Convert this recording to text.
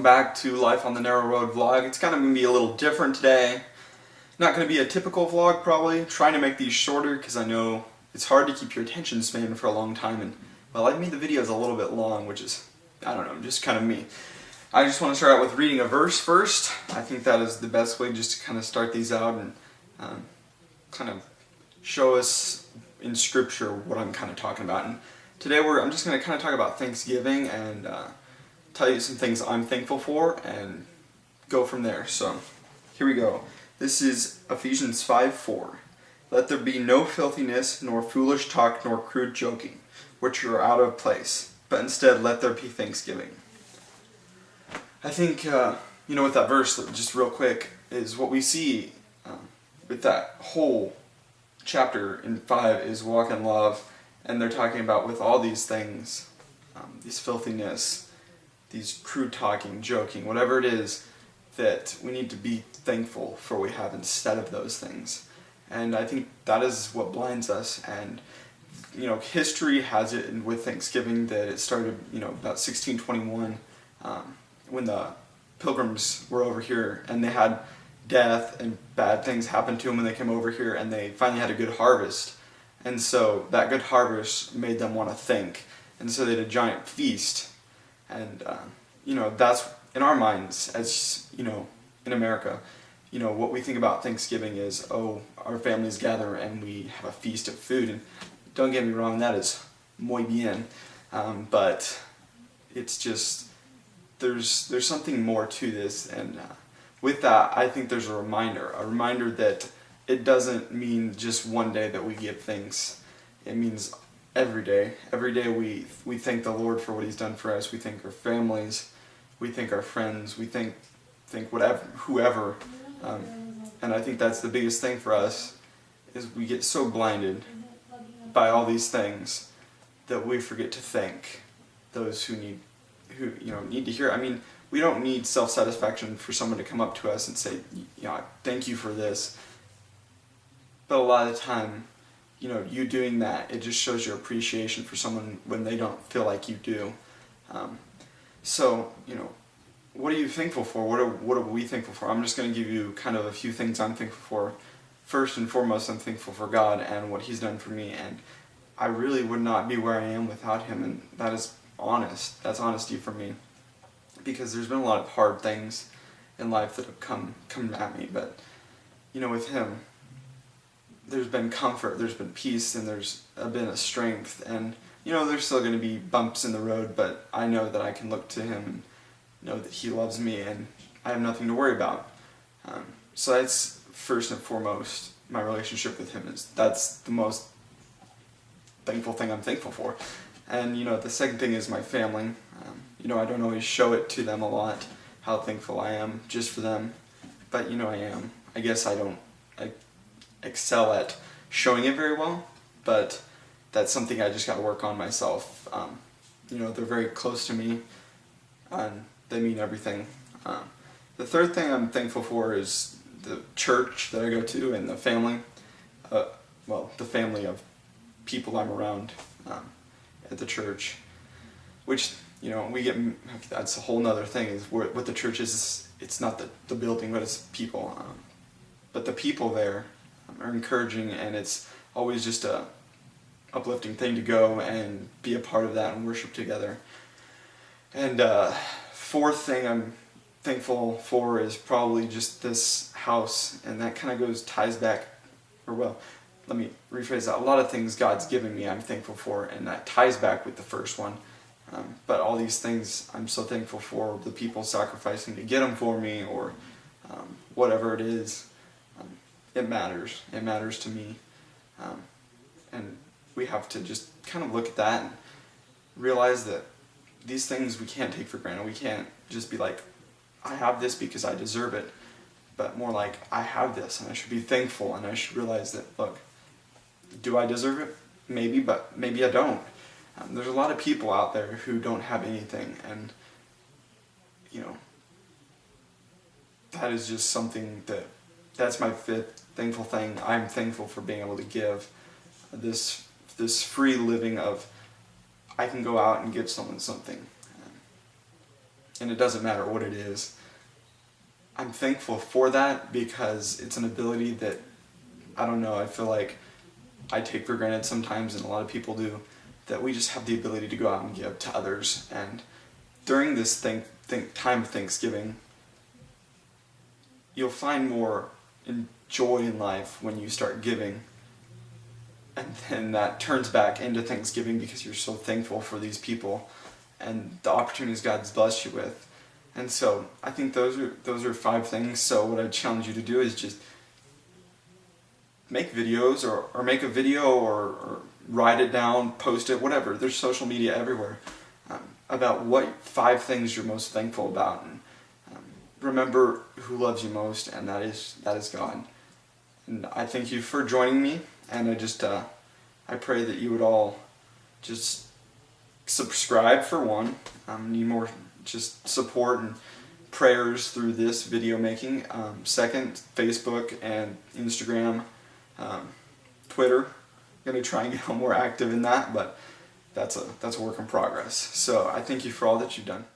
back to Life on the Narrow Road vlog. It's kind of going to be a little different today. Not going to be a typical vlog probably. Trying to make these shorter because I know it's hard to keep your attention span for a long time, and well, I made the videos a little bit long, which is, I don't know, just kind of me. I just want to start out with reading a verse first. I think that is the best way just to kind of start these out and kind of show us in scripture what I'm kind of talking about. And today I'm just going to kind of talk about Thanksgiving and tell you some things I'm thankful for and go from there. So here we go. This is Ephesians 5:4. Let there be no filthiness, nor foolish talk, nor crude joking, which are out of place, but instead let there be thanksgiving. I think, with that verse, just real quick, is what we see with that whole chapter in 5 is walk in love, and they're talking about with all these things, these filthiness, these crude talking, joking, whatever it is, that we need to be thankful for what we have instead of those things. And I think that is what blinds us. And history has it with Thanksgiving that it started about 1621 when the Pilgrims were over here and they had death and bad things happen to them when they came over here, and they finally had a good harvest. And so that good harvest made them want to thank, and so they did a giant feast. And that's in our minds, as in America, what we think about Thanksgiving is, our families gather and we have a feast of food. And don't get me wrong, that is muy bien, but it's just there's something more to this. And with that, I think there's a reminder that it doesn't mean just one day that we give thanks. It means every day. Every day we thank the Lord for what He's done for us. We thank our families. We thank our friends. We thank whoever. And I think that's the biggest thing for us, is we get so blinded by all these things that we forget to thank those who need to hear. I mean, we don't need self-satisfaction for someone to come up to us and say, thank you for this. But a lot of the time, you doing that, it just shows your appreciation for someone when they don't feel like you do. So, what are you thankful for? What are we thankful for? I'm just going to give you kind of a few things I'm thankful for. First and foremost, I'm thankful for God and what He's done for me, and I really would not be where I am without Him, and that is honest. That's honesty for me, because there's been a lot of hard things in life that have come at me, but with Him, there's been comfort, there's been peace, and there's been a strength, and there's still going to be bumps in the road, but I know that I can look to Him and know that He loves me, and I have nothing to worry about. So that's first and foremost, my relationship with Him that's the most thankful thing I'm thankful for. And the second thing is my family. I don't always show it to them a lot, how thankful I am just for them, but I am. I guess I excel at showing it very well, but that's something I just got to work on myself. They're very close to me, and they mean everything. The third thing I'm thankful for is the church that I go to and the family. The family of people I'm around at the church, which that's a whole nother thing. Is what the church is. It's not the building, but it's people. But the people there are encouraging, and it's always just a uplifting thing to go and be a part of that and worship together. And fourth thing I'm thankful for is probably just this house, and that kind of ties back, let me rephrase that. A lot of things God's given me I'm thankful for, and that ties back with the first one. But all these things I'm so thankful for, the people sacrificing to get them for me, or whatever it is. It matters. It matters to me. And we have to just kind of look at that and realize that these things we can't take for granted. We can't just be like, I have this because I deserve it. But more like, I have this and I should be thankful, and I should realize that, look, do I deserve it? Maybe, but maybe I don't. There's a lot of people out there who don't have anything, and that is just something that's my fifth thankful thing. I'm thankful for being able to give this free living of, I can go out and give someone something. and it doesn't matter what it is. I'm thankful for that because it's an ability that, I don't know, I feel like I take for granted sometimes, and a lot of people do, that we just have the ability to go out and give to others. And during this time of Thanksgiving, you'll find more joy in life when you start giving, and then that turns back into Thanksgiving because you're so thankful for these people and the opportunities God's blessed you with. And so I think those are 5 things. So what I challenge you to do is just make videos, or make a video, or write it down, post it, whatever. There's social media everywhere, about what 5 things you're most thankful about. And remember who loves you most, and that is God. And I thank you for joining me, and I pray that you would all just subscribe for one. Need more just support and prayers through this video making. Second, Facebook and Instagram, Twitter. I'm going to try and get more active in that, but that's a work in progress. So I thank you for all that you've done.